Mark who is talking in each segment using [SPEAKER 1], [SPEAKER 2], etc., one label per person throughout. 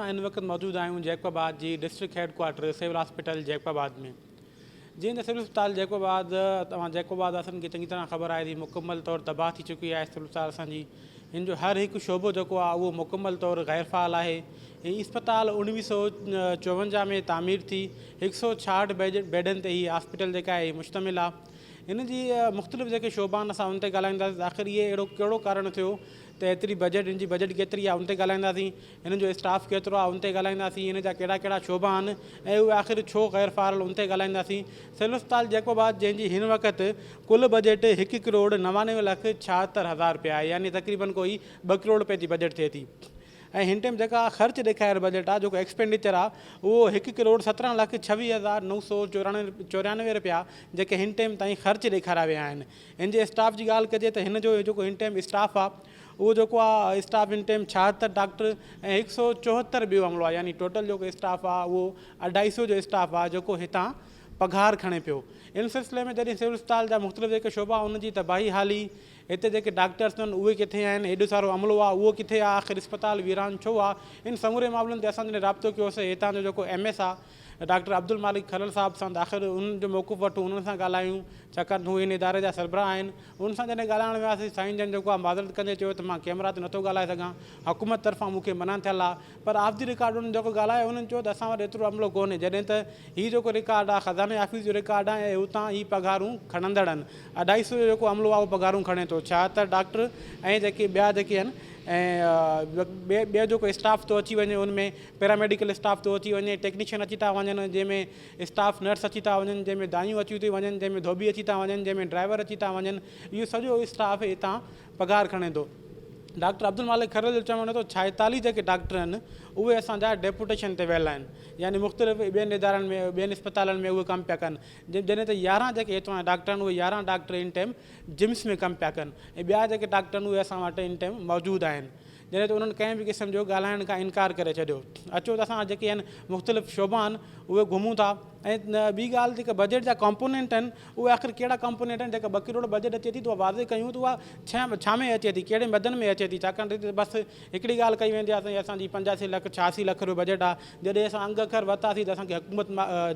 [SPEAKER 1] इन वक्त मौजूद आहियूं जैकोबाद जी district headquarter civil hospital Jacobabad में। जीअं त सिविल अस्पताल जैकोबाद तव्हां जैकोबाद असांखे चङी तरह ख़बर आहे मुकमल तौर तबाह थी चुकी आहे। सिविल अस्पताल असांजी हिन जो हर हिकु शोबो जेको आहे उहो मुकमल तौर गैरफ़ाल आहे। हीअ अस्पताल 1954 में तामीर थी 166 बेडनि ते हीअ हॉस्पिटल जेका आहे मुश्तमिल आहे। इन जी मुख़्तलिफ़ जेके शोबा आहिनि असां उन ते ॻाल्हाईंदासीं। आख़िर इहे अहिड़ो कहिड़ो कारण थियो त एतिरी बजट, इन जी बजट केतिरी आहे उन ते ॻाल्हाईंदासीं। हिन जो स्टाफ केतिरो आहे उन ते ॻाल्हाईंदासीं। हिन जा कहिड़ा कहिड़ा शोबा आहिनि ऐं उहे आख़िर छो गैरफ़ाल उन ते ॻाल्हाईंदासीं। सिविल अस्पताल जैकोबाद जंहिंजी हिन वक़्तु कुल बजट 1,99,76,000 रुपया आहे, यानी तक़रीबन कोई 2 करोड़ रुपए जी बजट थिए थी। ऐं हिन टाइम जेका ख़र्च ॾेखारियल बजट आहे, जेको एक्सपेंडिचर आहे, उहो 1,17,26,994 रुपया जेके हिन टाइम ताईं ख़र्च ॾेखारिया विया आहिनि। हिन जे स्टाफ जी ॻाल्हि कजे त हिन जो जेको हिन टाइम स्टाफ आहे उहो जेको आहे स्टाफ हिन टाइम 76 डॉक्टर ऐं 174 ॿियो अमलो आहे, यानी टोटल जेको स्टाफ आहे उहो 250 जो स्टाफ आहे जेको हितां पघार खणे पियो। इन सिलसिले में जॾहिं सिविल अस्पताल जा मुख़्तलिफ़ जेके शोबा उनजी तबाही हाली, हिते जेके डॉक्टर्स आहिनि उहे किथे आहिनि, हेॾो सारो अमलो आहे उहो किथे आहे, आख़िर अस्पताल वीरान छो आहे, इन समूरे मामलनि ते असां जॾहिं राब्तो कयोसीं हितां जो जेको MS आहे डॉक्टर अब्दुल मालिक खलल साहब सां, त आख़िर उन्हनि जो मौक़ुफ़ वठूं, उन्हनि सां ॻाल्हायूं, छाकाणि त उहे इन इदारे जा सरबराह आहिनि। उन सां जॾहिं ॻाल्हाइण वियासीं, साईं जन जेको आहे माज़रत कंदे चयो त मां कैमरा ते नथो ॻाल्हाए सघां, हुकूमत तरफ़ां मूंखे मना थियल आहे। पर ऑफ द रिकॉर्ड उन्हनि जेको ॻाल्हायो उन्हनि चयो त असां वटि एतिरो अमलो कोन्हे, जॾहिं त हीउ जेको रिकॉर्ड आहे ख़ज़ाने ऑफिस जो रिकॉर्ड आहे ऐं हुतां ही पघारूं खणंदड़ आहिनि। 250 जो जेको अमलो आहे उहो पघारूं खणे थो, 76 डॉक्टर ऐं जेके ॿिया जेके आहिनि ऐं ॿियो जेको स्टाफ थो अची वञे, उनमें पैरामेडिकल स्टाफ थो अची वञे, टेक्नीशियन अची था वञनि, जंहिंमें स्टाफ नर्स अची था वञनि, जंहिंमें दायूं अची थी वञनि, जंहिंमें धोबी अची था वञनि, जंहिंमें ड्राइवर अची था वञनि। इहो सॼो स्टाफ हितां पघार खणे थो। डॉक्टर अब्दुल मालिक खलल जो चवण थो 46 जेके डॉक्टर आहिनि उहे असांजा डेपुटेशन ते वियल आहिनि, यानी मुख़्तलिफ़ ॿियनि इदारनि में, ॿियनि अस्पतालनि में उहे कमु पिया कनि। जॾहिं त 11 जेके हितां डॉक्टर आहिनि उहे 11 डॉक्टर इन टाइम जिम्स में कमु पिया कनि ऐं ॿिया जेके डॉक्टर आहिनि उहे असां वटि इन टाइम मौजूदु आहिनि। जॾहिं त उन्हनि कंहिं बि क़िस्म जो ॻाल्हाइण खां इनकार करे छॾियो। अचो त असां जेके आहिनि मुख़्तलिफ़ शोबा आहिनि उहे घुमूं था। ऐं ॿी ॻाल्हि जेका बजट जा कॉम्पोनेंट आहिनि उहे आख़िर कहिड़ा कॉम्पोनेंट आहिनि। जेका 2 करोड़ बजट अचे थी त उहा वाज़े कयूं त उहा छा में अचे थी, कहिड़े मदनि में अचे थी। छाकाणि त बसि हिकिड़ी ॻाल्हि कई वेंदी आहे असांजी 85 लख 86 लख जो बजट आहे। जॾहिं असां अंग अखर वरितासीं त असांखे हुकूमत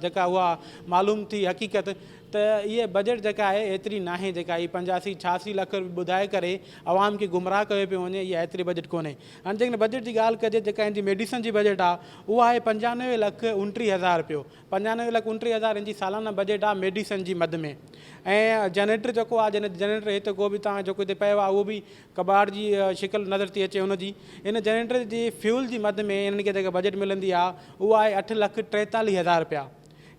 [SPEAKER 1] जेका उहा मालूम थी हक़ीक़त त इहे बजट जेका आहे एतिरी नाहे, जेका हीअ 85 86 लख ॿुधाए करे आवाम खे गुमराह कयो पियो वञे, इहा एतिरी बजट कोन्हे। हाणे जेकॾहिं बजट जी ॻाल्हि कजे, जेका हिन जी मेडिसन जी बजट आहे उहा आहे 95,29,000 रुपयो। 95,29,000 हिन जी सालाना बजट आहे मेडिसन जी मद में। ऐं जनरेटर जेको आहे, जनरेटर हिते को बि तव्हां जेको हिते पियो आहे उहो बि कबाड़ जी शिकिल नज़र थी अचे हुनजी। इन जनरेटर जी फ्यूल जी मद में हिननि खे जेका बजट मिलंदी आहे उहा आहे 8,43,000 रुपया।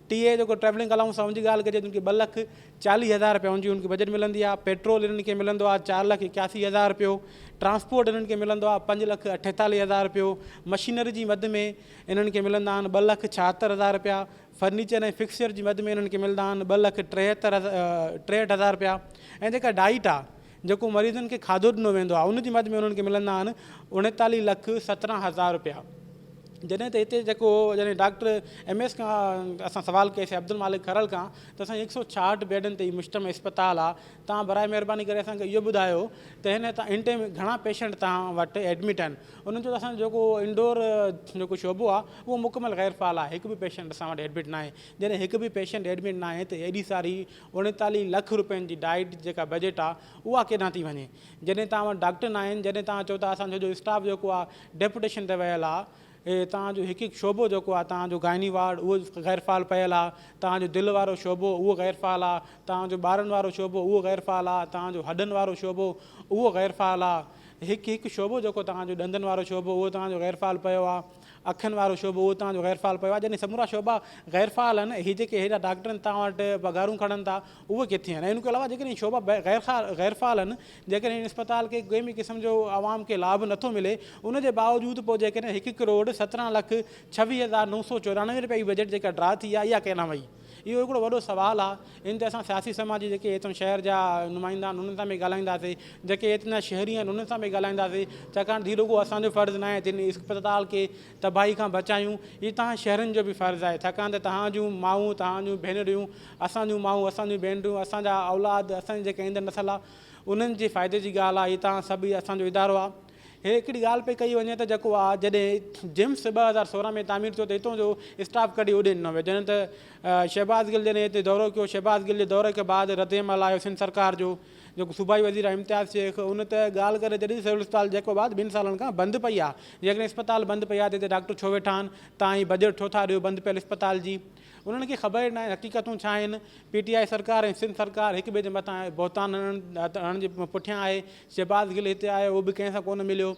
[SPEAKER 1] टीए जेको ट्रेवलिंग अलाउंस आहे उनजी ॻाल्हि कजे त उनखे 2,40,000 रुपया उनजी उनखे बजट मिलंदी आहे। पेट्रोल इन्हनि खे मिलंदो आहे 4,81,000 रुपयो। ट्रांसपोर्ट इन्हनि खे मिलंदो आहे 5,48,000 रुपयो। मशीनरी जी मद में इन्हनि खे मिलंदा आहिनि 2,76,000 रुपया। फर्नीचर ऐं फिक्सचर जी मद में इन्हनि खे मिलंदा आहिनि 2,63,000 रुपया। ऐं जेका डाइट आहे, जेको मरीज़नि खे खाधो ॾिनो वेंदो आहे, उनजी मद में उन्हनि खे मिलंदा आहिनि 39,17,000 रुपया। जॾहिं त हिते जेको डॉक्टर MS खां असां सवाल कयोसीं अब्दुल मालिक खलल खां त असांजी 166 बेडनि ते मुश्तमिल अस्पताल आहे, तव्हां बराए महिरबानी करे असांखे इहो ॿुधायो त हिन टाइम घणा पेशेंट तव्हां वटि एडमिट आहिनि। उन्हनि चयो त असांजो जेको इंडोर जेको शोबो आहे उहो मुकमल गैरफ़ाल आहे, हिकु बि पेशेंट असां वटि एडमिट न आहे। जॾहिं हिकु बि पेशेंट एडमिट न आहे त एॾी सारी 39 लख रुपयनि जी डाइट जेका बजट आहे उहा केॾां थी वञे। जॾहिं तव्हां वटि डॉक्टर न आहिनि, जॾहिं तव्हां चओ था असांजो स्टाफ जेको आहे डेपुटेशन ते वियल आहे, तव्हांजो हिकु हिकु शोबो जेको आहे, तव्हांजो गाइनी वार्ड उहो गैरफ़ाल पियल आहे, तव्हांजो दिलि वारो शोबो उहो गैरफ़ाल आहे, तव्हांजो ॿारनि वारो शोबो उहो गैरफ़ाल आहे, तव्हांजो हॾनि वारो शोबो उहो गैरफ़ाल आहे, हिकु हिकु शोबो जेको तव्हांजो ॾंदनि वारो शोबो उहो तव्हांजो गैरफ़ाल पियो आहे, अखियुनि वारो शोबो उहो तव्हांजो गैरफ़ाल पियो आहे। जॾहिं समूरा शोबा गैरफ़ाल आहिनि, हीअ जेके हेॾा डॉक्टर आहिनि तव्हां वटि पघारूं खणनि था उहे किथे आहिनि। ऐं इनखे अलावा जेकॾहिं शोबा गैरफ़ाल आहिनि, जेकॾहिं हिन अस्पताल खे कंहिं बि क़िस्म जो आवाम खे लाभ नथो मिले, उनजे बावजूदि पोइ जेकॾहिं 1,17,26,994 रुपए जी बजट जेका ड्रा थी आहे इहा केॾां वई, इहो हिकिड़ो वॾो सुवालु आहे। इन ते असां सियासी समाजी जेके हितां शहर जा नुमाइंदा आहिनि उन्हनि सां बि ॻाल्हाईंदासीं, जेके हितां शहरी आहिनि उन्हनि सां बि ॻाल्हाईंदासीं। छाकाणि धीरे रुॻो असांजो फ़र्ज़ु न आहे त इन अस्पताल खे तबाही खां बचायूं, हीअ तव्हां शहरनि जो बि फ़र्ज़ु आहे। छाकाणि त तव्हां जूं माऊं, तव्हां जूं भेनरियूं, असांजूं माऊं, असांजूं भेनरियूं, असांजा औलाद, असांजी जेके ईंदड़ नसल आहे उन्हनि जे फ़ाइदे जी ॻाल्हि आहे। हीअ तव्हां सभु असांजो इदारो आहे। हे हिकिड़ी ॻाल्हि पई कई वञे त जेको आहे जॾहिं जिम्स 2016 में तामीर थियो त हितां जो स्टाफ कॾहिं उॾे न वियो। जॾहिं त शहबाज़ गिल जॾहिं हिते दौरो कयो, शहबाज़ गिल जे दौरे खां बाद रद्देमल आयो सिंध सरकार जो, जेको सूबाई वज़ीर आहे इम्तियाज़ शेख, उन त ॻाल्हि करे जॾहिं सिविल अस्पताल जेको बाद 2 सालनि खां बंदि पई आहे। जेकॾहिं अस्पताल बंदि पई आहे त हिते डॉक्टर छो वेठा आहिनि, तव्हां ई बजट छो था ॾियो बंदि पियल अस्पताल जी। उन्हनि खे ख़बर न आहे हक़ीक़तूं छा आहिनि। PTI सरकार ऐं सिंध सरकार हिक ॿिए जे मथां बहितान हणण जे पुठियां आहे। शहबाज़ गिल हिते आयो, उहो बि कंहिंसां कोन मिलियो,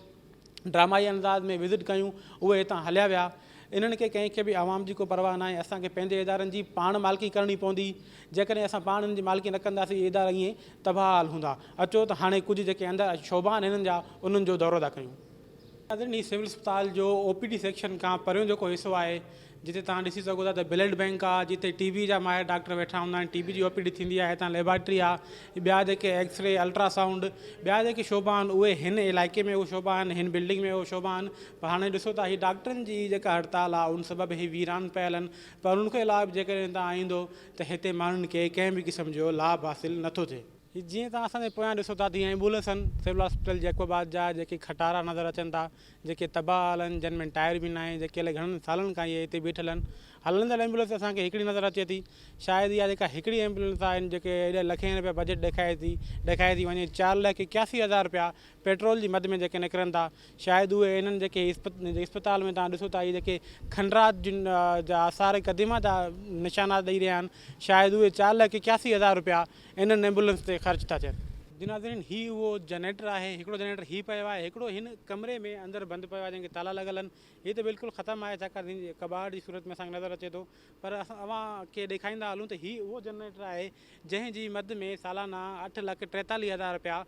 [SPEAKER 1] ड्रामाई अंदाज़ में विज़िट कयूं, उहे हितां हलिया विया। इन्हनि खे कंहिंखे बि आवाम जी को परवाह न आहे। असांखे पंहिंजे इदारनि जी पाण मालिकी करणी पवंदी। जेकॾहिं असां पाण हिननि जी मालिकी न कंदासीं, इदारा ईअं तबाह हूंदा। अचो त हाणे कुझु जेके अंदरि शोभा आहिनि हिननि जा, उन्हनि जो दौरो था कयूं। हीउ सिविल अस्पताल जो OPD सेक्शन खां परियों जेको हिसो आहे, जिते तव्हां ॾिसी सघो था त ब्लड बैंक आहे, जिते TB जा माहिर डॉक्टर वेठा हूंदा आहिनि, TB जी OPD थींदी आहे। हितां लेबॉरेटरी आहे, ॿिया जेके एक्सरे अल्ट्रासाउंड, ॿिया जेके शोभा आहिनि उहे हिन इलाइक़े में उहे शोभा आहिनि, हिन बिल्डिंग में उहे शोभा आहिनि। पर हाणे ॾिसो था हीअ डॉक्टरनि जी जेका हड़ताल आहे उन सबबु हीअ वीरान पियल आहिनि। पर उनखे लाभ जेकॾहिं तव्हां ईंदो त हिते माण्हुनि खे कंहिं बि क़िस्म जो लाभ हासिलु नथो थिए। जीअं तव्हां असांजे पोयां ॾिसो था तीअं एम्बुलेंस आहिनि सिविल हॉस्पिटल जैकोबाद जा, जेके खटारा नज़र अचनि था, जेके तबाह हाल आहिनि, जिन में टायर बि न आहे, जेके अलाए घणनि सालनि खां इहे हिते बीठल आहिनि। हलंदड़ एम्बुलेंस असांखे हिकिड़ी नज़र अचे थी। शायदि इहा जेका हिकिड़ी एम्बुलेंस आहिनि, जेके एॾे लखें रुपया बजट ॾेखारे थी वञे, 4,81,000 रुपया पेट्रोल जी मद में जेके निकिरनि था। शायदि उहे इन्हनि जेके इस्पताल में तव्हां ॾिसो था इहे जेके खंडरात जा आसार क़दीमा जा निशानात ॾेई रहिया आहिनि, शायदि उहे 4,81,000 रुपया इन्हनि एम्बुलेंस ते ख़र्च था थियनि। जी नाज़रीन, हीउ उहो जनरेटर आहे। हिकिड़ो जनरेटर हीउ पियो आहे, हिकिड़ो हिन कमरे में अंदरि बंदि पियो आहे, जंहिंखे ताला लॻल आहिनि। हीउ त बिल्कुलु ख़तमु आहे, छाकाणि कबाड़ जी सूरत में असांखे नज़र अचे थो। पर असां अव्हांखे ॾेखारींदा हलूं त हीउ उहो जनरेटर आहे जंहिंजी मद में सालाना 8,43,000 रुपया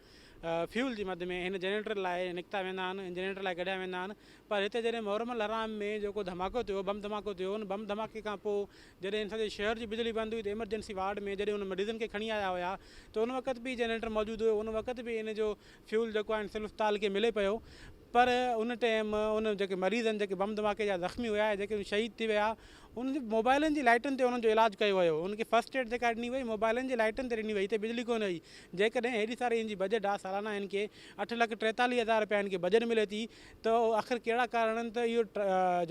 [SPEAKER 1] फ्यूल जी मद में हिन जनरेटर लाइ निकिता वेंदा आहिनि, हिन जनरेटर लाइ कढिया वेंदा आहिनि। पर हिते जॾहिं मोहरमल हराम में जेको धमाको थियो, बम धमाको थियो, उन बम धमाके खां पोइ जॾहिं हिन सॼे शहर जी बिजली बंदि हुई त एमरजेंसी वार्ड में जॾहिं उन मरीज़नि खे खणी आया हुआ त उन वक़्तु बि जनरेटर मौजूदु हुयो। उन वक़्तु बि इन जो फ्यूल जेको आहे सिविल अस्पताल खे मिले पियो। पर उन टाइम उन जेके मरीज़ आहिनि, जेके बम धमाके जा ज़ख़्मी हुआ, जेके शहीद थी विया, उनजी मोबाइलनि जी लाइटुनि ते उन्हनि जो इलाजु कयो वियो। उनखे फस्ट एड जेका ॾिनी वई मोबाइलनि जी लाइटुनि ते ॾिनी वई, हिते बिजली कोन हुई। जेकॾहिं हेॾी सारी हिन जी बजट आहे, सालाना हिन खे 8,43,000 रुपया हिन खे बजट मिले थी, त आख़िर कहिड़ा कारण आहिनि त इहो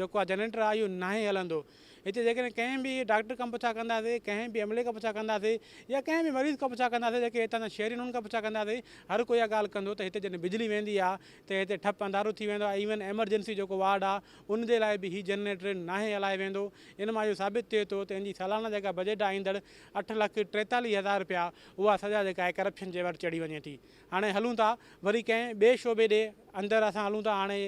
[SPEAKER 1] जेको आहे जनरेटर आहे इहो नाहे हलंदो। हिते जेकॾहिं कंहिं बि डॉक्टर खां पुछा कंदासीं, कंहिं बि अमले खां पुछा कंदासीं, या कंहिं बि मरीज़ खां पुछा कंदासीं, जेके हितां जा शहरी उन्हनि खां पुछा कंदासीं, हर कोई इहा ॻाल्हि कंदो त हिते जॾहिं बिजली वेंदी आहे त हिते ठप अंधारो थी वेंदो आहे। इवन एमरजेंसी जेको वार्ड आहे उनजे लाइ बि हीउ जनरेटर नाहे हलाए वेंदो। इन मां इहो साबित थिए थो त हिन जी सालाना जेका बजट आहे ईंदड़ 8,43,000 रुपया, उहा सॼा जेका आहे करप्शन जे वर चढ़ी वञे थी। हाणे हलूं था वरी कंहिं ॿिए शोबे ॾे, अंदरि असां हलूं था। हाणे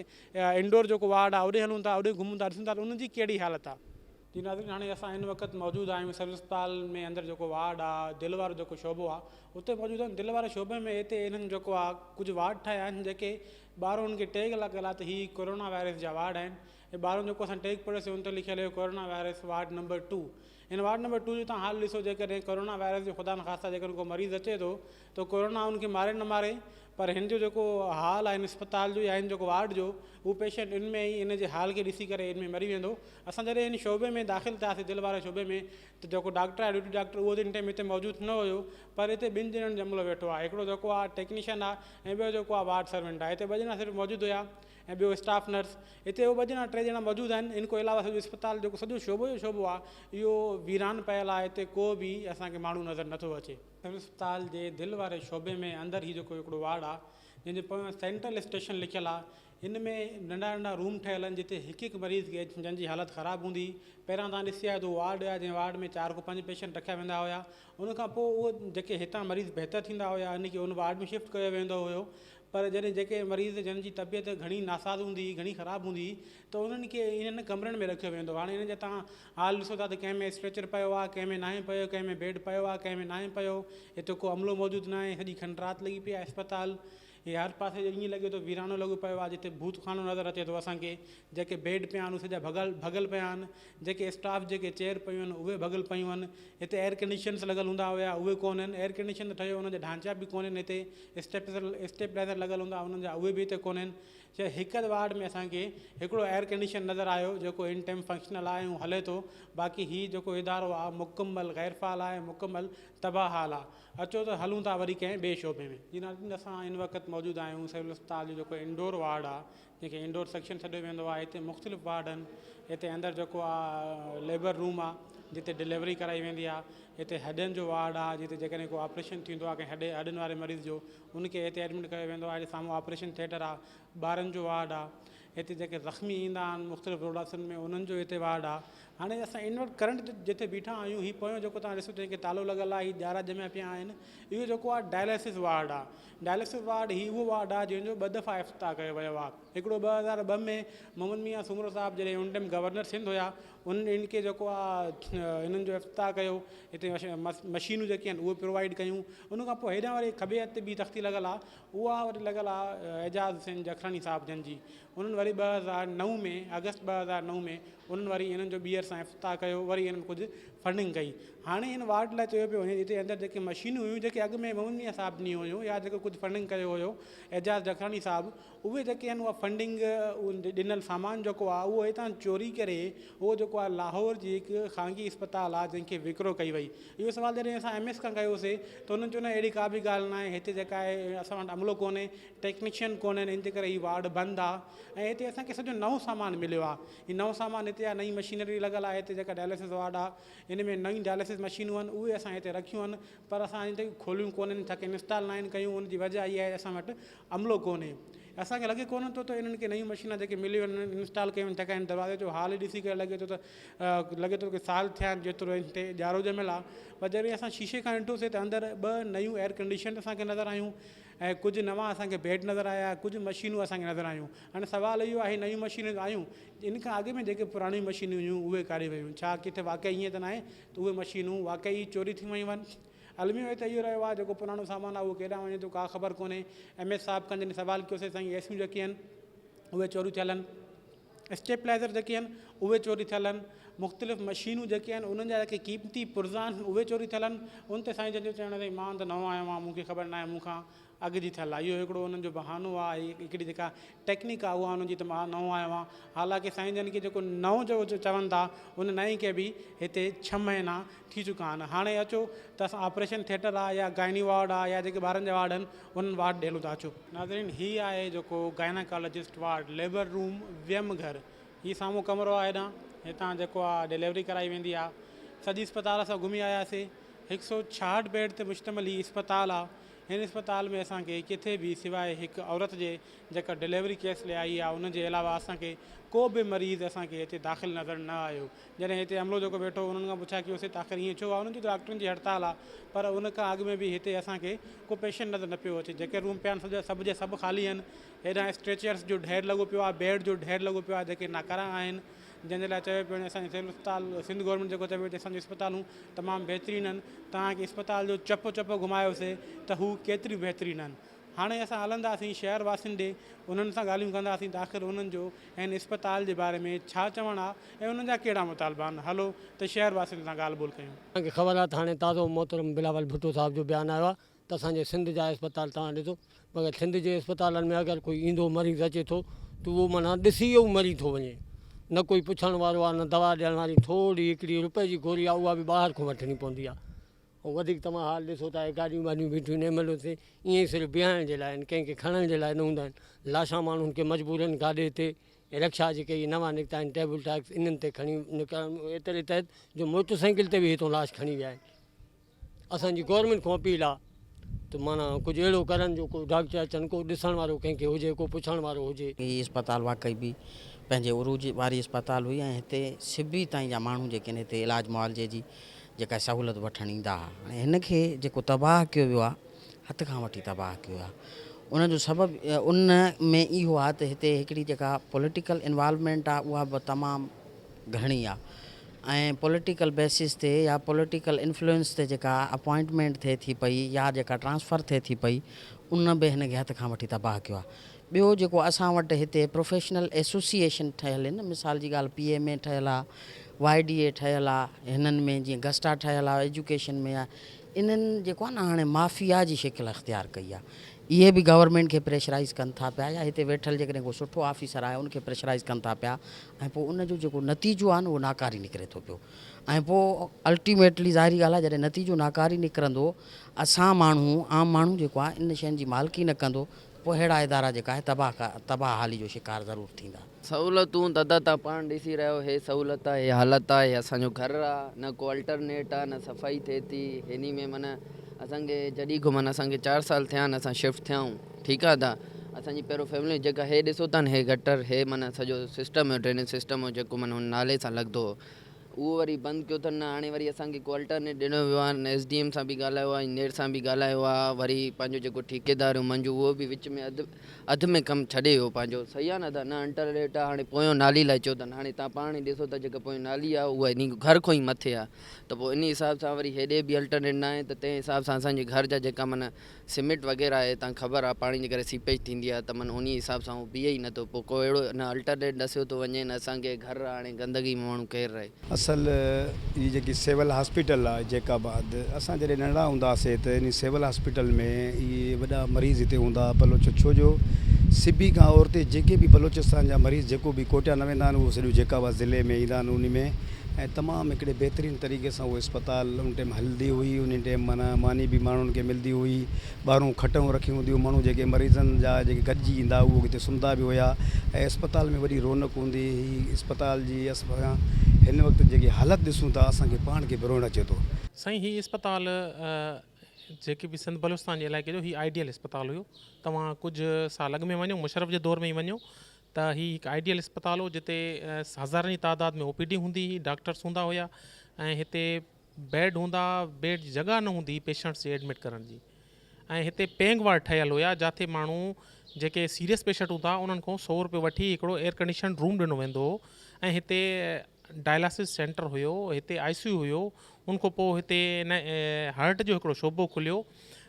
[SPEAKER 1] इंडोर जेको वार्ड आहे उॾे हलूं था, उॾे घुमूं था, ॾिसूं था त उनजी कहिड़ी हालत आहे। जी नाज़रीन, हाणे असां हिन वक़्तु मौजूदु आहियूं सिविल अस्पताल में। अंदरि जेको वार्ड आहे, दिलि वारो जेको शोबो आहे, उते मौजूदु आहिनि। दिलि वारे शोबे में हिते इन्हनि जेको आहे कुझु वार्ड ठाहिया आहिनि, जेके ॿाहिरों उनखे टैग लॻल आहे त हीअ कोरोना वायरस जा वार्ड आहिनि। ऐं ॿाहिरों जेको असां टैग पढ़ियोसीं उन ते लिखियलु हुयो कोरोना वायरस वार्ड नंबर 2। हिन वार्ड नंबर 2 जो तव्हां हाल ॾिसो, जेकॾहिं कोरोना वायरस जो ख़ुदा न ख़ास्ता जेकॾहिं को मरीज़ अचे थो त कोरोना उनखे मारे न मारे, पर हिन जो जेको हाल आहे हिन अस्पताल जो या हिन जेको वार्ड जो, उहो पेशेंट इन में ई इन जे हाल खे ॾिसी करे इन में मरी वेंदो। असां जॾहिं हिन शोबे में दाख़िल थियासीं, दिलि वारे शोबे में, त जेको डॉक्टर आहे, ड्यूटी डॉक्टर, उहो इन टाइम हिते मौजूदु न हुयो। पर हिते 2 ॼणनि जो अमलो वेठो आहे। हिकिड़ो जेको आहे टेक्नीशियन आहे ऐं ॿियो जेको आहे वार्ड सर्वेंट आहे। हिते 2 ॼणा सिर्फ़ु मौजूदु हुया ऐं ॿियो स्टाफ नर्स। हिते उहे 2 ॼणा 3 ॼणा मौजूदु आहिनि। इन खां अलावा सॼो अस्पताल जेको सॼो शोबो जो शोबो आहे इहो वीरान पियल आहे। हिते को बि असांखे माण्हू नज़र नथो अचे। सिविल अस्पताल जे दिलि वारे शोबे में अंदरि ई जेको हिकिड़ो वार्ड आहे, जंहिंजे पोयां सेंट्रल स्टेशन लिखियलु आहे। हिन में नंढा नंढा रूम ठहियल आहिनि, जिते हिकु हिकु मरीज़ खे जंहिंजी हालत ख़राबु हूंदी। पहिरियां तव्हां ॾिसी आया त वार्ड हुया, जंहिं वार्ड में 4 खां 5 पेशेंट रखिया वेंदा हुया। उनखां पोइ उहो जेके हितां मरीज़ बहितर थींदा हुया, इन खे उन वार्ड में शिफ्ट कयो वेंदो हुयो। पर जॾहिं जेके मरीज़ जंहिंजी तबियत घणी नासाज़ हूंदी, घणी ख़राबु हूंदी, त उन्हनि खे इन्हनि कमरनि में रखियो वेंदो। हाणे हिन जा तव्हां हाल ॾिसो था त कंहिं में स्ट्रेचर पियो आहे, कंहिं में नाहे पियो, कंहिं में बेड पियो आहे, कंहिं में नाहे पियो। हिते को अमलो मौजूदु न आहे। सॼी खंडरात लॻी पई आहे अस्पताल। हीअ हर पासे ईअं लॻे थो वीरानो लॻो पियो आहे, जिते भूत खानो नज़र अचे थो असांखे। जेके बेड पिया आहिनि उहे सॼा भॻल पिया आहिनि। जेके स्टाफ जेके चेयर पियूं आहिनि उहे भॻल पियूं आहिनि। हिते एयर कंडीशन्स लॻल हूंदा हुया, उहे कोन आहिनि। एयर कंडीशन त ठहियो, उनजा ढांचा बि कोन आहिनि। हिते स्टेपलाइज़र लॻल हूंदा, उन्हनि जा उहे बि हिते कोन आहिनि। छा हिकु वार्ड में असांखे हिकिड़ो एयर कंडीशन नज़र आयो जेको इन टाइम फंक्शनल आहे ऐं हले थो, बाक़ी हीउ जेको इदारो आहे मुकमल गैरफ़ाल आहे, मुकमल तबाह हाल आहे। अचो त हलूं था वरी कंहिं ॿिए शोबे में। जीअं असां इन वक़्तु मौजूदु आहियूं सिविल अस्पताल जो जेको इंडोर वार्ड आहे, जंहिंखे इंडोर सेक्शन सॾियो वेंदो आहे। हिते मुख़्तलिफ़ वार्ड आहिनि। हिते अंदरि जेको आहे लेबर रूम आहे जिते डिलीवरी कराई वेंदी आहे। हिते हॾियुनि जो वार्ड आहे जिते जेकॾहिं को ऑपरेशन थींदो आहे कंहिं हॾियुनि वारे मरीज़ जो, उनखे हिते एडमिट कयो वेंदो आहे। साम्हूं ऑपरेशन थिएटर आहे। ॿारनि जो वार्ड आहे। हिते जेके ज़ख़्मी ईंदा आहिनि मुख़्तलिफ़ रोडासनि में उन्हनि जो हिते वार्ड आहे। हाणे असां इन वटि करंट जिते बीठा आहियूं, हीउ पोयों जेको तव्हां ॾिसो जंहिंखे तालो लॻल आहे, हीउ ॼारा ॼमिया पिया आहिनि, इहो जेको आहे डायलिसिस वार्ड आहे। डायलिसिस वार्ड हीउ उहो वार्ड आहे जंहिंजो 2 दफ़ा इफ़्तिताह कयो वियो आहे। हिकिड़ो 2002 में मोहम्मद मियां सूमरो साहिबु जॾहिं उन टाइम गवर्नर सिंध हुया, इनखे जेको आहे इन्हनि जो इफ़्तिताह कयो। हिते मशीनूं जेके आहिनि उहे प्रोवाइड कयूं। उन खां पोइ हेॾां वरी खॿे हथ ते ॿी तख़्ती लॻल आहे, उहा वरी लॻल आहे एजाज़ हुसैन जखरानी साहिब जन जी। उन्हनि वरी 2009 में अगस्त 2009 में उन्हनि वरी इन्हनि जो ॿीहर सां इफ़्तिताह कयो, वरी इन्हनि कुझु फंडिंग कई। हाणे हिन वार्ड लाइ चयो पियो वञे जिते अंदरि जेके मशीनूं हुयूं जेके अॻु में मोहम्मद मियां साहिब ॾिनी हुयूं या जेको कुझु फंडिंग कयो हुयो एजाज़ जखरानी साहिबु, उहे जेके आहिनि उहा फंडिंग ॾिनल सामान जेको आहे उहो हितां चोरी करे उहो जेको आहे लाहौर जी हिकु ख़ानगी इस्पताल आहे जंहिंखे विकिरो कई वई। इहो सुवाल जॾहिं असां MS खां कयोसीं त उन्हनि चयो न अहिड़ी का बि ॻाल्हि न आहे, हिते जेका आहे असां वटि अमलो कोन्हे, टेक्नीशियन कोन्हनि, इन जे करे हीउ वार्ड बंदि आहे। ऐं हिते असांखे सॼो नओं सामान मिलियो आहे। हीउ नओं सामान हिते आहे, नई मशीनरी लॻल आहे। हिते जेका डायलिसिस वार्ड आहे इन में नयूं डायलिसिस मशीनूं आहिनि, उहे असां हिते रखियूं आहिनि, पर असां हिते खोलियूं कोन्हनि, छा की इंस्टॉल न आहिनि कयूं। उनजी वजह इहा आहे असां वटि अमलो कोन्हे। असांखे लॻे कोन थो त इन्हनि खे नयूं मशीना जेके मिलियूं आहिनि इंस्टॉल कयूं आहिनि, जेका दरवाज़े जो हाल ई ॾिसी करे लॻे थो की साल थिया आहिनि जेतिरो हिते ॼारो ॼमियल आहे। पर जॾहिं असां शीशे खां ॾिठोसीं त अंदरि 2 नयूं एयर कंडीशन असांखे नज़र आयूं ऐं कुझु नवां असांखे बेड नज़र आया, कुझु मशीनूं असांखे नज़र आयूं। हाणे सुवालु इहो आहे नयूं मशीनूं आयूं, इन खां अॻु में जेके पुराणियूं मशीनूं हुयूं उहे काॾे वियूं? छा किथे वाक़ई ईअं त न आहे त उहे मशीनूं वाक़ई चोरी थी वियूं आहिनि? अलमियो त इहो रहियो आहे जेको पुराणो सामान आहे उहो केॾांहुं वञे थो का ख़बर कोन्हे। MS साहिब खां जॾहिं सुवाल कयोसीं साईं एसियूं जेके आहिनि उहे चोरी थियल आहिनि, स्टेपलाइज़र जेके आहिनि उहे चोरी थियल आहिनि, मुख़्तलिफ़ मशीनूं जेके आहिनि उन्हनि जा जेके क़ीमती पुर्ज़ा आहिनि उहे चोरी थियल आहिनि। उन ते साईं जन जो चवण ते मां त नओं आयो आहियां, मूंखे ख़बर न आहे, मूंखां अॻु जी थियल आहे। इहो हिकिड़ो उन्हनि जो बहानो आहे, हिकिड़ी जेका टेक्निक आहे उहा उन्हनि जी, त मां नओं आयो आहियां। हालांकि साईं जन खे जेको नओं जो चवनि था उन नए खे बि हिते 6 महीना थी चुका आहिनि। हाणे अचो त असां ऑपरेशन थिएटर आहे या गाइनी वार्ड आहे या जेके ॿारनि जा वार्ड आहिनि उन्हनि वार्ड ॾेलूं था। अचो नाज़रीन, हीअ आहे जेको गायनाकोलॉजिस्ट वार्ड, लेबर रूम, वियम घर। हीअ साम्हूं कमिरो आहे हेॾां, हितां जेको आहे डिलीवरी कराई वेंदी आहे। सॼी इस्पताल असां घुमी आयासीं। 166 बेड ते मुश्तमिल हीअ इस्पताल आहे। हिन इस्पताल में असांखे किथे बि सवाइ हिकु औरत जे जेका डिलीवरी केस ले आई आहे उनजे अलावा असांखे को बि मरीज़ असांखे हिते दाख़िल नज़र न आयो। जॾहिं हिते अमलो जेको वेठो उन्हनि खां पुछा कयोसीं त आख़िर ईअं छो आहे? उन्हनि जी डॉक्टरनि जी हड़ताल आहे, पर उन खां अॻु में बि हिते असांखे को पेशेंट नज़र न पियो अचे। जेके रूम पिया आहिनि सभु जे सभु ख़ाली आहिनि। हेॾां स्ट्रेचर्स जो ढेर लॻो पियो आहे, बेड जो ढेर लॻो पियो आहे जेके नाकारा आहिनि, जंहिंजे लाइ चयो पियो असांजे सिविल अस्पताल सिंध गवर्नमेंट जेको चयो पियो असांजी इस्पतालूं तमामु बहितरीनु आहिनि। तव्हांखे इस्पताल जो चप घुमायोसीं त हू केतिरियूं बहितरीनु आहिनि। हाणे असां हलंदासीं शहर वासियुनि ॾे, उन्हनि सां ॻाल्हियूं कंदासीं त आख़िर उन्हनि जो हिन इस्पताल जे बारे में छा चवणु आहे ऐं उन्हनि जा कहिड़ा मुतालबा आहिनि। हलो त शहर वासियुनि सां ॻाल्हि ॿोल कयूं।
[SPEAKER 2] तव्हांखे ख़बर आहे त हाणे ताज़ो मोहतरम बिलावल भुट्टो साहिब जो बयानु आयो आहे त असांजे सिंध जा इस्पताल तव्हां ॾिसो, मगर सिंध जे इस्पतालनि में अगरि कोई ईंदो मरीज़ अचे थो त उहो माना ॾिसी इहो मरी थो वञे, न कोई पुछण वारो आहे, न दवा ॾियण वारी। थोरी हिकिड़ी रुपए जी गोरी आहे उहा बि ॿाहिरि खां वठणी पवंदी आहे। ऐं वधीक तव्हां हाल ॾिसो था गाॾियूं वाॾियूं बीठियूं आहिनि एम्बुलेंस ईअं ई सिर्फ़ु बीहाइण जे लाइ आहिनि, कंहिंखे खणण जे लाइ न हूंदा आहिनि। लाशा माण्हुनि खे मजबूरनि गाॾे ते रिक्शा जेके इहे नवां निकिता आहिनि टेबल टैक्स इन्हनि ते खणी निकिरणु एतिरे तहत जो मोटरसाइकिल ते बि हितां लाश खणी विया आहिनि। असांजी गवर्नमेंट खां अपील आहे त माना कुझु अहिड़ो करनि जो को डॉक्टर अचनि, को ॾिसण वारो कंहिंखे हुजे, को पुछण वारो हुजे।
[SPEAKER 3] हीअ इस्पताल वाक़ई बि पंहिंजे उरूज वारी इस्पताल हुई ऐं हिते सिबी ताईं जा माण्हू जेके आहिनि हिते इलाज मुआवज़े जी जेका सहूलियत वठणु ईंदा हुआ। हाणे हिनखे जेको तबाह कयो वियो आहे, हथ खां वठी तबाह कयो आहे। उनजो सबबु उन में इहो आहे त हिते हिकिड़ी जेका पॉलिटिकल इन्वॉल्वमेंट आहे उहा बि तमामु घणी आहे ऐं पॉलिटिकल बेसिस ते या पॉलिटिकल इन्फ्लुएंस ते जेका अपॉइंटमेंट थिए थी पई या जेका ट्रांसफ़र थिए थी पई उन बि हिनखे हथ खां वठी तबाह कयो आहे। ॿियो जेको असां वटि हिते प्रोफेशनल एसोसिएशन ठहियल आहिनि, मिसाल जी ॻाल्हि PMA ठहियल आहे, YDA ठहियल आहे, हिननि में जीअं गस्टा ठहियल आहे, एजुकेशन में आहे, इन्हनि जेको आहे न हाणे माफ़िया जी शिकिल अख़्तियार कई आहे। इहे बि गवर्नमेंट खे प्रेशराइज़ कनि था पिया, या हिते वेठल जेकॾहिं को सुठो ऑफिसर आहे उनखे प्रेशराइज़ कनि था पिया, ऐं पोइ उनजो जेको नतीजो आहे न उहो नाकारी निकिरे थो पियो। ऐं पोइ अल्टीमेटली ज़ाहिरी ॻाल्हि आहे जॾहिं नतीजो नाकारी निकिरंदो, असां माण्हू आम माण्हू जेको आहे इन शयुनि जी मालिकी न कंदो, पोइ अहिड़ा इदारा जेका आहे तबाहाली जो शिकार ज़रूरु थींदा।
[SPEAKER 4] सहूलियतूं दादा तव्हां पाण ॾिसी रहियो, हे सहूलियत आहे, हे हालत आहे, हे असांजो घरु आहे, न को अल्टरनेट आहे, न सफ़ाई थिए थी। हिन में माना असांखे जॾहिं खां माना असांखे 4 साल थिया आहिनि असां शिफ्ट थिया आहियूं, ठीकु आहे दा। असांजी पहिरियों फैमिली जेका हे ॾिसो था न, हे गटर, हे माना सॼो सिस्टम हो, ड्रेनेज सिस्टम हो जेको माना हुन नाले सां लॻंदो हो, उहो वरी बंदि कयो अथनि। हाणे वरी असांखे को अल्टरनेट ॾिनो वियो आहे, SDM सां बि ॻाल्हायो आहे, इंजीनियर सां बि ॻाल्हायो आहे, वरी पंहिंजो जेको ठेकेदार मंजू उहो बि विच में अधु में कमु छॾे वियो पंहिंजो। सही आहे न त न अल्टरनेट आहे। हाणे पोयों नाली लाइ चयो अथनि, हाणे तव्हां पाण ई ॾिसो था जेका पोयों नाली आहे उहा इन घर खां ई मथे आहे, त पोइ इन हिसाब सां वरी हेॾे बि अल्टरनेट न आहे, त तंहिं हिसाब सां असांजे घर जा जेका माना सीमेंट वग़ैरह आहे, तव्हां ख़बर आहे पाणी जे करे सीपेज थींदी आहे, त माना उन हिसाब सां उहो बीहे ई नथो। पोइ को अहिड़ो न अल्टरनेट ॾसियो थो वञे, न असांखे घर हाणे गंदगी में माण्हू केरु रहे।
[SPEAKER 5] असल ये जेकी सिविल हॉस्पिटल आहे जैकाबाद, असां जॾहिं नंढा हूंदा हुआसीं त इन सिविल हॉस्पिटल में इहे वॾा मरीज़ हिते हूंदा बलोच, छो जो सिबी खां औरते जेके बि बलोचिस्तान जा मरीज़ जेको बि कोटिया न वेंदा आहिनि उहो सॼो जैकाबाद ज़िले में ईंदा आहिनि। उन में ऐं तमामु हिकिड़े बहितरीनु तरीक़े सां उहो इस्पताल उन टाइम हलंदी हुई। उन टाइम माना मानी बि माण्हुनि खे मिलंदी हुई, ॿाहिरों खटूं रखियूं हूंदियूं, माण्हू जेके मरीज़नि जा जेके गॾिजी ईंदा उहो किथे सुम्हंदा बि हुया, ऐं इस्पताल में वॾी रौनक हूंदी हुई। इस्पताल जी असां हिन वक़्तु जेकी हालति ॾिसूं था असांखे पाण खे बि रोअणु अचे थो।
[SPEAKER 6] साईं हीउ इस्पताल जेके बि सिंध बलूचिस्तान जे इलाइक़े जो हीउ आइडियल इस्पताल हुयो। तव्हां कुझु साल अॻु में वञो, मुशरफ जे दौर में ई वञो त हीउ हिकु आइडियल इस्पताल हो, जिते हज़ारनि जी तादाद में OPD हूंदी हुई, डॉक्टर्स हूंदा हुया, ऐं हिते बेड हूंदा, बेड जी जॻह न हूंदी पेशेंट्स जे एडमिट करण जी, ऐं हिते पेंग वार्ड ठहियल हुया, जिते माण्हू जेके सीरियस पेशेंट हूंदा उन्हनि खां 100 रुपए वठी हिकिड़ो एयर कंडीशन रूम ॾिनो वेंदो हो, ऐं हिते डायलिसिस सेंटर हुयो, हिते ICU हुयो। उनखां पोइ हिते हार्ट जो हिकिड़ो शोबो खुलियो,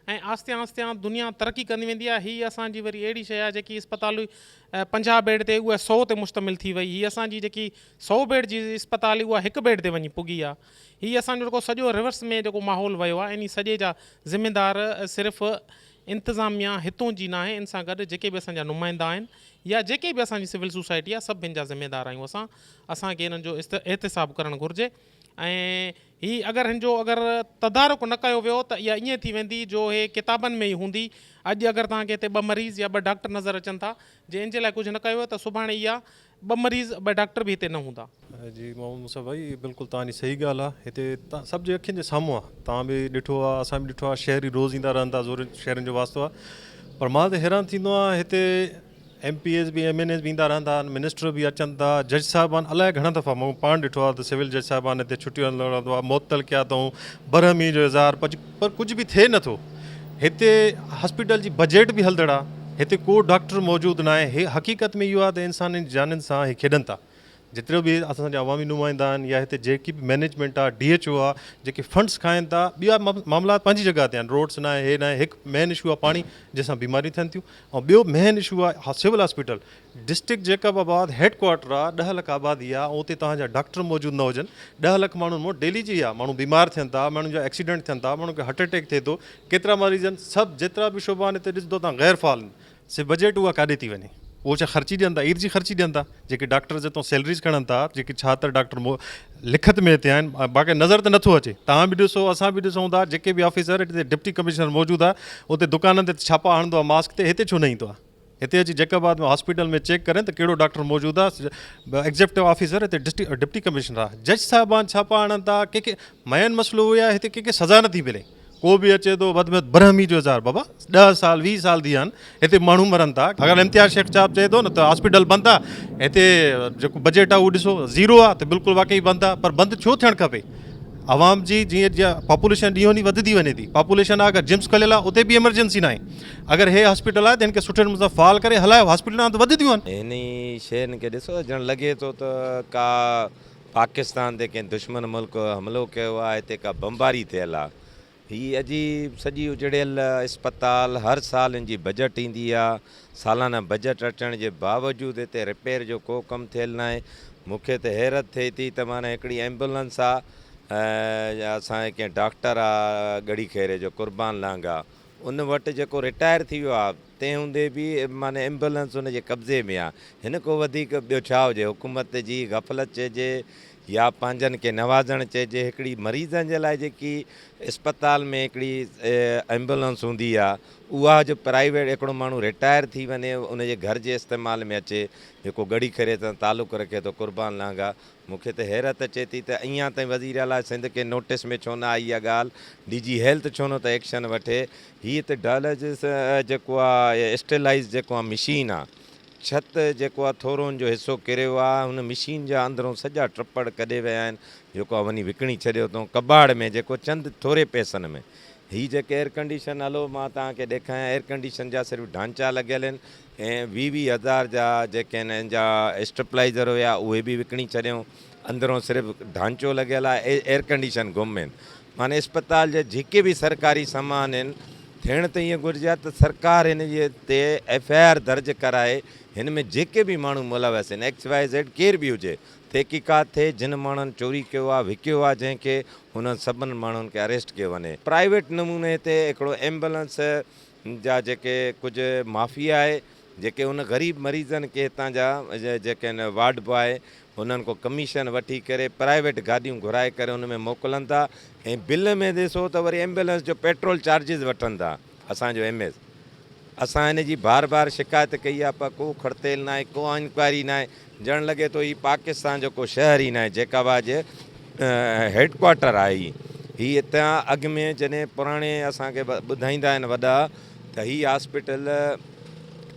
[SPEAKER 6] ऐं आस्ते आस्ते दुनिया तरक़ी कंदी वेंदी आहे। हीअ असांजी वरी अहिड़ी शइ आहे जेकी इस्पताल 50 बेड ते उहा 100 ते मुश्तमिल थी वई। हीअ असांजी जेकी 100 बेड जी इस्पताल उहा 1 बेड ते वञी पुगी आहे। हीअ असांजो जेको सॼो रिवर्स में जेको माहौल वियो आहे, इन सॼे जा ज़िम्मेदार सिर्फ़ु इंतिज़ामिया हितों जी न आहे, इन सां गॾु जेके बि असांजा नुमाइंदा आहिनि या जेके बि असांजी सिविल सोसाइटी आहे, सभु हिन जा ज़िम्मेदार आहियूं असांखे हिननि जो एहतिसाब करणु घुरिजे। ऐं हीअ अगरि तदारुक न कयो वियो त इहा ईअं थी वेंदी जो हे किताबनि में ई हूंदी। अॼु अगरि तव्हांखे हिते 2 मरीज़ या 2 डॉक्टर नज़र अचनि था, जे इन जे लाइ कुझु न कयो त सुभाणे इहा 2 मरीज़ 2 डॉक्टर बि हिते न हूंदा।
[SPEAKER 7] जी मोहम्मद मुसा भाई, बिल्कुलु तव्हांजी सही ॻाल्हि आहे। हिते सभु जे अखियुनि जे साम्हूं आहे, तव्हां बि ॾिठो आहे, असां बि ॾिठो आहे, शहरी रोज़ ईंदा रहंदा, ज़ोर शहरनि जो वास्तो आहे। पर मां त हैरान थींदो आहियां, हिते MPs बि MNAs बि ईंदा रहंदा आहिनि, मिनिस्टर बि अचनि था, जज साहिबान अलाए घणा दफ़ा मूं पाण ॾिठो आहे त सिविल जज साहिबान हिते छुटियूं रहंदो आहे, मुअतल कया अथऊं, बरहमी जो इज़हार, पर कुझु बि थिए नथो। हिते हॉस्पिटल जी बजट बि हलंदड़ आहे, हिते को डॉक्टर मौजूदु न आहे। हे हक़ीक़त में इहो आहे त इंसाननि जी जाननि सां हे खेॾनि था। जेतिरो बि असांजा अवामी नुमाइंदा आहिनि या हिते जेकी बि मैनेजमेंट आहे, DHO आहे, जेके फंड्स खाइनि था, ॿिया मामलात पंहिंजी जॻह ते आहिनि, रोड्स न आहे, हे न आहे। हिकु मेन इशू आहे पाणी, जंहिंसां बीमारियूं थियनि थियूं, ऐं ॿियो मेन इशू आहे civil hospital. District Jacobabad headquarter आहे, 10 लख आबादी आहे, ऐं उते तव्हांजा डॉक्टर मौजूदु न हुजनि। 10 लख माण्हुनि मां डेली जी आहे, माण्हू बीमार थियनि था, माण्हुनि जा एक्सीडेंट थियनि था, माण्हुनि खे हार्ट अटैक थिए थो, केतिरा मरीज़ आहिनि, सभु जेतिरा बि शोबा आहिनि हिते ॾिसंदो तव्हां गैर फ़ाल आहिनि। सिर्फ़ु बजट उहा काॾे थी वञे, उहो छा ख़र्ची ॾियनि था, ईद जी ख़र्ची ॾियनि था, जेके डॉक्टर हितां सैलरीज़ खणनि था, जेके 76 डॉक्टर लिखत में हिते आहिनि, बाक़ी नज़र त नथो अचे। तव्हां बि ॾिसो, असां बि ॾिसूं था, जेके बि ऑफिसर हिते डिप्टी कमिश्नर मौजूदु आहे, उते दुकाननि ते छापा हणंदो आहे मास्क ते, हिते छो न ईंदो आहे? हिते अची जैकबाद में हॉस्पिटल में चेक करें त कहिड़ो डॉक्टर मौजूदु आहे। एग्जीक्यूटिव ऑफिसर हिते डिप्टी कमिश्नर आहे, जज साहिबान छापा हणनि था, कंहिंखे मेन मसइलो उहो आहे हिते कंहिंखे सज़ा नथी मिले। को बि अचे थो वधि में वधि बरहमी जो इज़हार, बाबा 10 साल 20 साल थी विया आहिनि, हिते माण्हू मरनि था। अगरि इम्तियाज़ शेख साहिबु चए थो न त हॉस्पिटल बंदि आहे, हिते जेको बजट आहे उहो ॾिसो 0 आहे, त बिल्कुलु वाक़ई बंदि आहे। पर बंदि छो थियणु खपे? आवाम जी जीअं पॉपुलेशन ॾींहों ॾींहुं वधंदी वञे थी, पॉपुलेशन आहे, अगरि जिम्स खुलियल आहे उते बि एमरजेंसी न आहे। अगरि हे हॉस्पिटल आहे त हिनखे सुठे नमूने सां फ़ाल करे हलायो, हॉस्पिटल त वधंदियूं आहिनि।
[SPEAKER 8] इन शयुनि खे ॾिसो, ॼण लॻे थो त का पाकिस्तान ते कंहिं दुश्मन मुल्क हमिलो कयो आहे, हिते का बमबारी थियल आहे। हीअ अजीब सॼी उजड़ियल इस्पताल, हर साल इन जी बजट ईंदी आहे, सालाना बजट अचण जे बावजूदु हिते रिपेयर जो को कमु थियल न आहे। मूंखे त हैरत थिए थी त माना हिकिड़ी एम्बुलेंस आहे, असांजे कंहिं डॉक्टर आहे गड़ी खेरे जो कुर्बान लांगा, उन वटि जेको रिटायर थी वियो आहे तंहिं हूंदे बि माने एम्बुलेंस उनजे कब्ज़े में आहे। हिन को वधीक ॿियो छा हुजे? हुकूमत जी गफ़लत चइजे या पंहिंजनि खे नवाज़णु चइजे। हिकिड़ी मरीज़नि जे लाइ जेकी इस्पताल में हिकिड़ी एम्बुलेंस हूंदी आहे उहा जो प्राइवेट हिकिड़ो माण्हू रिटायर थी वञे उनजे घर जे इस्तेमाल में अचे, जेको गड़ी करे सां तालुक़ु रखे थो कुर्बान लांगा, मूंखे त हैरत अचे थी त अञा ताईं वज़ीर आला सिंध खे नोटिस में छो न आई इहा ॻाल्हि, DG हेल्थ छो न त एक्शन वठे। हीअ त डायलिसिस जेको आहे स्टेलाइज़ जेको आहे मशीन आहे, छत जेको आहे थोरोनि जो हिसो किरियो आहे, हुन मशीन जा अंदरूं सॼा ट्रपड़ कढे विया आहिनि, जेको आहे वञी विकिणी छॾियो अथऊं कबाड़ में, जेको चंद थोरे पैसनि में। हीअ जेके एयर कंडीशन हलो मां तव्हांखे ॾेखारियां, एयर कंडीशन जा सिर्फ़ु ढांचा लॻियल आहिनि ऐं 20,000 जा जेके आहिनि हिन जा स्टेबलाइज़र हुया उहे बि विकिणी छॾियऊं, अंदरूं सिर्फ़ु ढांचो लॻियल आहे, एयर कंडीशन गुम आहिनि। माने इस्पताल जा जेके बि सरकारी सामान आहिनि, थियण त ईअं घुरिजे त सरकार हिन जे ते FIR दर्ज कराए, हिन में जेके बि माण्हू मुलविस आहिनि XYZ केर बि हुजे, तहक़ीक़ात थिए, जिन माण्हुनि चोरी कयो आहे विकियो आहे जंहिंखे, हुननि सभिनी माण्हुनि खे अरेस्ट कयो वञे। प्राइवेट नमूने ते हिकिड़ो एम्बुलेंस जा जेके कुझु माफ़िया आहे, जेके उन ग़रीब मरीज़नि खे हितां जा जेके आहिनि वार्ड बॉय उन्हनि को कमीशन वठी करे प्राइवेट गाॾियूं घुराए करे उन में मोकिलनि था ऐं बिल में ॾिसो त वरी एम्बुलेंस जो पेट्रोल चार्जिस वठनि था असांजो MS। असां हिन जी बार बार शिकायत कई आहे, पर को खड़तेल न आहे, को इंक्वायरी न आहे। ॼण लॻे थो ही पाकिस्तान जो को शहर ई न आहे, जेकाबाद जे हेडक्वार्टर आहे। ही हितां अॻु में जॾहिं पुराणे असांखे ॿुधाईंदा आहिनि वॾा त ही हॉस्पिटल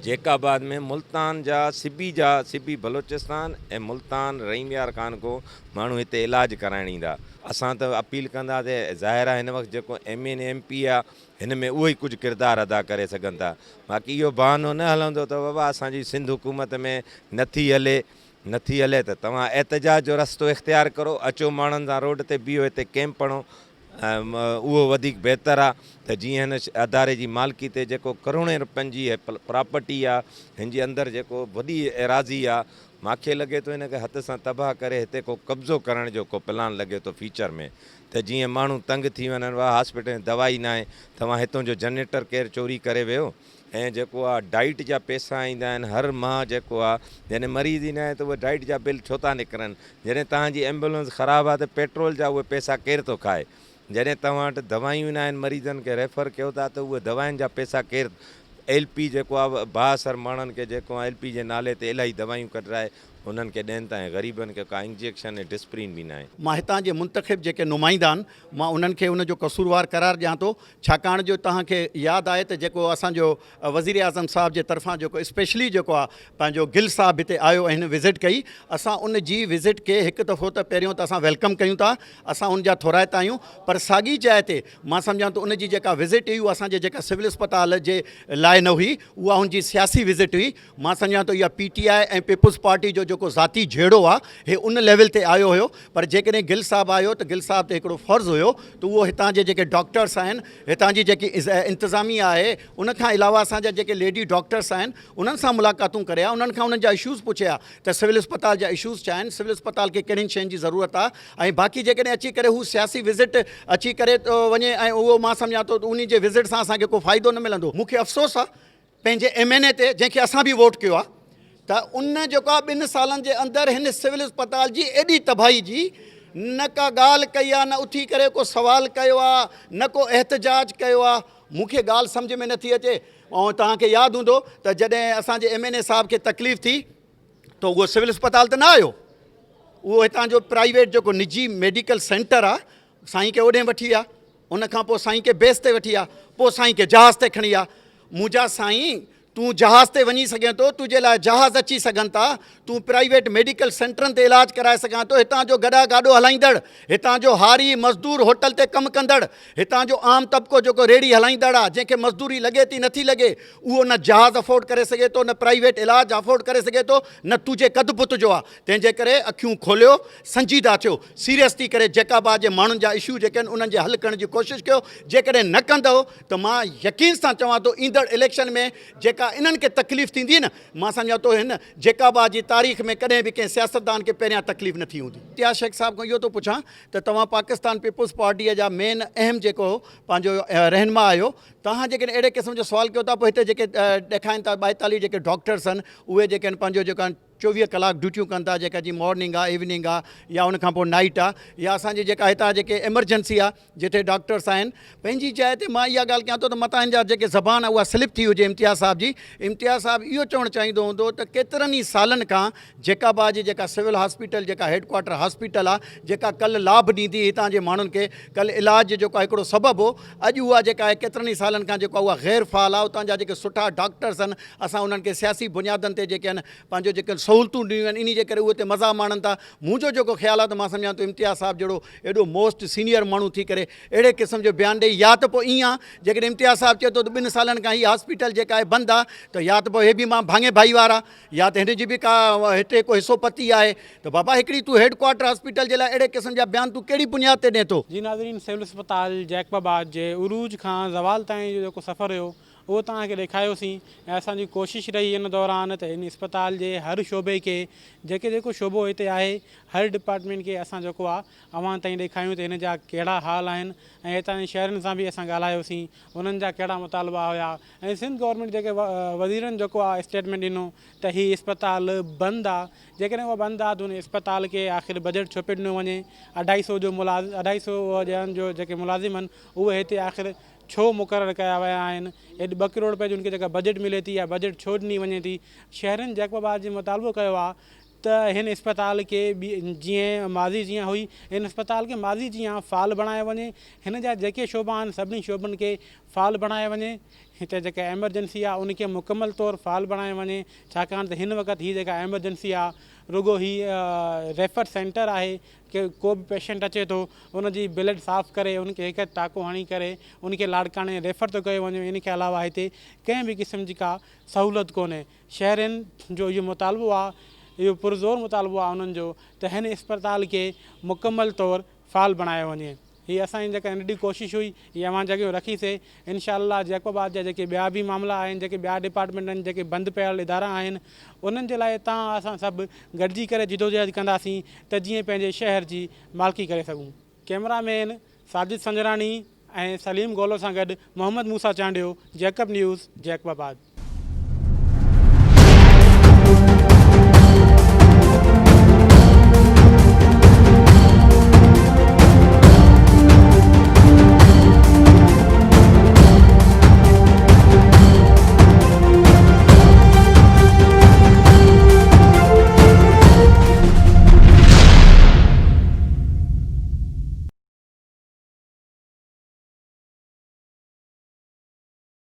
[SPEAKER 8] जेकाबाद में मुल्तान जा सिबी बलोचिस्तान ऐं मुल्तान रहीम यार ख़ान को माण्हू हिते इलाजु कराइण ईंदा। असां त अपील कंदासीं, ज़ाहिर आहे हिन वक़्तु जेको MN MP आहे हिन में उहो ई कुझु किरदारु अदा करे सघनि था। बाक़ी इहो बहानो न हलंदो त बाबा असांजी सिंध हुकूमत में नथी हले त तव्हां एहतजाज जो रस्तो इख़्तियार करो, अचो माण्हुनि सां रोड ते बीहो, हिते कैंप हणो, उहो वधीक बहितरु आहे त जीअं हिन अदारे जी मालिकी ते जेको करोड़े रुपयनि जी प्रॉपर्टी आहे, हिन जे अंदरि जेको वॾी एराज़ी आहे, मूंखे लॻे थो हिन खे हथ सां तबाह करे हिते को कब्ज़ो करण जो को प्लान लॻे थो फ्यूचर में, त जीअं माण्हू तंग थी वञनि, वाह हॉस्पिटल में दवाई न आहे, तव्हां हितां जो जनरेटर केरु चोरी करे वियो ऐं जेको आहे डाइट जा पैसा ईंदा आहिनि हर माह, जेको आहे जॾहिं मरीज़ ई न आहे त उहे डाइट जा बिल छो था निकिरनि। जॾहिं तव्हांजी एम्बुलेंस ख़राबु आहे त पेट्रोल जा उहे पैसा केरु थो खाए। जॾहिं तव्हां वटि दवायूं न आहिनि, मरीज़नि खे रेफर कयो था त उहे दवाउनि जा पैसा केरु, LP जेको आहे बाअसर माण्हुनि खे जेको आहे LP जे नाले ते इलाही दवायूं कढाए उन्हनि खे ॾियनि था ऐं ग़रीबनि खे का इंजेक्शन ऐं डिस्प्रिन बि न आहे।
[SPEAKER 9] मां हितां जे मुंतखिब जेके नुमाइंदा आहिनि, मां उन्हनि खे उनजो कसूरवार करार ॾियां थो, छाकाणि जो तव्हांखे यादि आहे त जेको असांजो वज़ीर आज़म साहिब जे तरफ़ां जेको स्पेशली जेको आहे पंहिंजो गिल साहिब हिते आयो ऐं हिन विज़िट कई, असां उन जी विज़िट खे हिकु दफ़ो त पहिरियों त असां वेलकम कयूं था, असां उन जा थोराइता आहियूं, पर साॻी जाइ ते मां सम्झां थो उन जी जेका विज़िट हुई उहा असांजे जेका सिविल अस्पताल जे लाइ न हुई, उहा उनजी सियासी विज़िट हुई। मां सम्झां थो इहा PTI ऐं पीपुल्स पार्टी जो जेको ज़ाती जहिड़ो आहे हे उन लेवल ते आयो हुयो, पर जेकॾहिं गिल साहिबु आयो त गिल साहिब ते हिकिड़ो फ़र्ज़ु हुयो त उहो हितां जे जेके डॉक्टर्स आहिनि, हितां जी जेकी इंतिज़ामिया आहे, उनखां अलावा असांजा जेके लेडी डॉक्टर्स आहिनि उन्हनि सां मुलाक़ातूं करे उन्हनि खां उन्हनि जा इशूज़ पुछिया त सिविल अस्पताल जा इशूज़ छा आहिनि, सिविल अस्पताल खे कहिड़ियुनि शयुनि जी ज़रूरत आहे, ऐं बाक़ी जेकॾहिं अची करे हू सियासी विज़िट अची करे थो वञे ऐं उहो मां सम्झां थो उन जे विज़िट सां असांखे को फ़ाइदो न मिलंदो। मूंखे अफ़सोस आहे पंहिंजे MNA ते जंहिंखे असां बि वोट कयो आहे त उन जेको आहे 2 सालनि जे अंदरि हिन सिविल अस्पताल जी एॾी तबाही जी न का ॻाल्हि कई आहे, न उथी करे को सवाल कयो आहे, न को एहतजाज कयो आहे। मूंखे ॻाल्हि सम्झ में नथी अचे। ऐं तव्हांखे यादि हूंदो त जॾहिं असांजे MNA साहिब खे तकलीफ़ थी त उहो सिविल अस्पताल त न आयो, उहो हितां जो प्राइवेट जेको निजी मेडिकल सेंटर आहे साईं खे ओॾे वठी विया, उनखां पोइ साईं खे बेस ते वठी विया, पोइ साईं खे जहाज़ ते खणी विया। मुंहिंजा साईं तूं जहाज़ ते वञी सघें थो, तुंहिंजे लाइ जहाज़ अची सघनि था, तूं प्राइवेट मेडिकल सेंटरनि ते इलाजु कराए सघां थो, हितां जो गॾा गाॾो हलाईंदड़, हितां जो हारी मज़दूर होटल ते कमु कंदड़, हितां जो आम तबिको जेको रेड़ी हलाईंदड़ आहे, जंहिंखे मज़दूरी लॻे थी नथी लॻे, उहो न जहाज़ अफोर्ड करे सघे थो, न प्राइवेट इलाजु अफोर्ड करे सघे थो, न तुंहिंजे कद पुत जो आहे। तंहिंजे करे अखियूं खोलियो, संजीदा थियो, सीरियस थी करे जेकाबाद जे माण्हुनि जा इशू जेके आहिनि उन्हनि जे हल करण जी कोशिशि कयो। जेकॾहिं न कंदो त मां यकीन सां चवां थो ईंदड़ इलेक्शन में जेका जेका इन्हनि खे तकलीफ़ थींदी न, मां सम्झां थो हिन जेकाबा जी तारीख़ में कॾहिं बि कंहिं सियासतदान खे पहिरियां तकलीफ़ न थी हूंदी। इम्तियाज़ शेख साहब खां इहो थो पुछां त तव्हां पाकिस्तान पीपुल्स पार्टीअ जा मेन अहम जेको पंहिंजो रहनुमा आहियो, तव्हां जेकॾहिं अहिड़े क़िस्म जो सुवाल कयो था, पोइ हिते जेके ॾेखारीनि था 42 जेके डॉक्टर्स आहिनि, उहे जेके आहिनि पंहिंजो जेका 24 कलाक ड्यूटियूं कनि था, जेका जी मॉर्निंग आहे, इवनिंग आहे, या उनखां पोइ नाइट आहे, या असांजी जेका हितां जेके एमरजेंसी आहे जिते डॉक्टर्स आहिनि, पंहिंजी जाइ ते मां इहा ॻाल्हि कयां थो त मतां जा जेके ज़बान आहे उहा स्लिप थी हुजे इम्तियाज़ साहब जी। इम्तियाज़ साहब इहो चवणु चाहींदो हूंदो त केतिरनि ई सालनि खां जेकाबा जी जेका सिविल हॉस्पिटल जेका हेडक्वार्टर हॉस्पिटल आहे, जेका कल्ह लाभ ॾींदी हितां जे माण्हुनि खे, कल्ह इलाज जेको आहे हिकिड़ो सबबु हो, अॼु उहा जेका आहे केतिरनि ई सालनि खां जेको उहा गैर फ़ाल आहे। उतां जा जेके सुठा डॉक्टर्स आहिनि, असां उन्हनि खे सियासी बुनियादनि ते जेके आहिनि पंहिंजो जेके सहूलतूं ॾिनियूं आहिनि, इन जे करे उहे हिते मज़ा माणनि था। मुंहिंजो जेको ख़्यालु आहे त मां सम्झां थो इम्तियाज़ साहब जहिड़ो एॾो मोस्ट सीनियर माण्हू थी करे अहिड़े क़िस्म जो बयानु ॾेई, या त पोइ ईअं आहे जेकॾहिं इम्तियाज़ साहब चए थो त 2 सालनि खां हीअ हॉस्पिटल जेका आहे बंदि आहे, त या त पोइ हे बि मां भाङे भाई वारा, या त हिन जी बि का हिते को हिसो पती आहे, त बाबा हिकिड़ी तूं हेडक्वार्टर हॉस्पिटल जे लाइ अहिड़े क़िस्म जा बयान तूं कहिड़ी बुनियाद ते ॾिए थो।
[SPEAKER 1] जी नाज़रीन, सिविल अस्पताल जैकबाबाद जे उरूज खां ज़वाल ताईं जो जेको सफ़र हुयो उहो तव्हांखे ॾेखारियोसीं, ऐं असांजी कोशिशि रही इन दौरान त इन अस्पताल जे हर शोबे खे जेको शोबो हिते आहे, हर डिपार्टमेंट खे असां जेको आहे अवां ताईं ॾेखारियूं त हिन जा कहिड़ा हाल आहिनि, ऐं हितां जे शहरनि सां बि असां ॻाल्हायोसीं, उन्हनि जा कहिड़ा मुतालबा हुया, ऐं सिंध गवर्नमेंट जेके वज़ीरनि जेको आहे स्टेटमेंट ॾिनो त हीअ अस्पताल बंदि आहे। जेकॾहिं उहा बंदि आहे त उन अस्पताल खे आख़िर बजट छो पियो ॾिनो वञे? 250 जो 250 ॼणनि जो जेके मुलाज़िम आहिनि उहे हिते आख़िर छो मुक़ररु कया विया आहिनि? हेॾी 2 करोड़ रुपए जी उनखे जेका बजट मिले थी, या बजट छो ॾिनी वञे थी? शहरनि जैकबाबाद जे मुतालबो कयो आहे त हिन अस्पताल खे जीअं माज़ी जीअं हुई, हिन अस्पताल खे माज़ी जीअं फ़ाल बणायो वञे, हिन जा जेके शोबा आहिनि सभिनी शोबनि खे फ़ाल बणायो वञे, हिते जेका एमरजेंसी आहे उनखे मुकमल तौरु फ़ाल बणायो वञे, छाकाणि त हिन वक़्तु हीअ जेका एमरजेंसी आहे रुगो ही रेफर सेंटर आहे कि को बि पेशेंट अचे थो उनजी ब्लड साफ़ करे उनखे हिकु टाको हणी करे उनखे लाड़काणे रेफर थो कयो वञे। इन खे अलावा हिते कंहिं बि क़िस्म जी का सहूलियत कोन्हे। शहरनि जो इहो मुतालबो आहे, इहो पुरज़ोर मुतालबो आहे उन्हनि जो त हिन अस्पताल खे मुकमल तौरु फ़ाल बणायो वञे। हीअ असांजी जेका नंढी कोशिशि हुई, इहा अवां जॻहियूं रखीसीं। इनशाअल्लाह जैकबाबाद जा जेके ॿिया बि मामला आहिनि, जेके ॿिया डिपार्टमेंट आहिनि, जेके बंदि पियल इदारा आहिनि, उन्हनि जे लाइ असां सभु गॾिजी करे जिदोजहद कंदासीं त जीअं पंहिंजे शहर जी मालिकी करे सघूं। कैमरामैन साजिद संजरानी ऐं सलीम गोलो सां गॾु मोहम्मद मूसा चांडियो, जैकब न्यूज़, जैकबाबाद।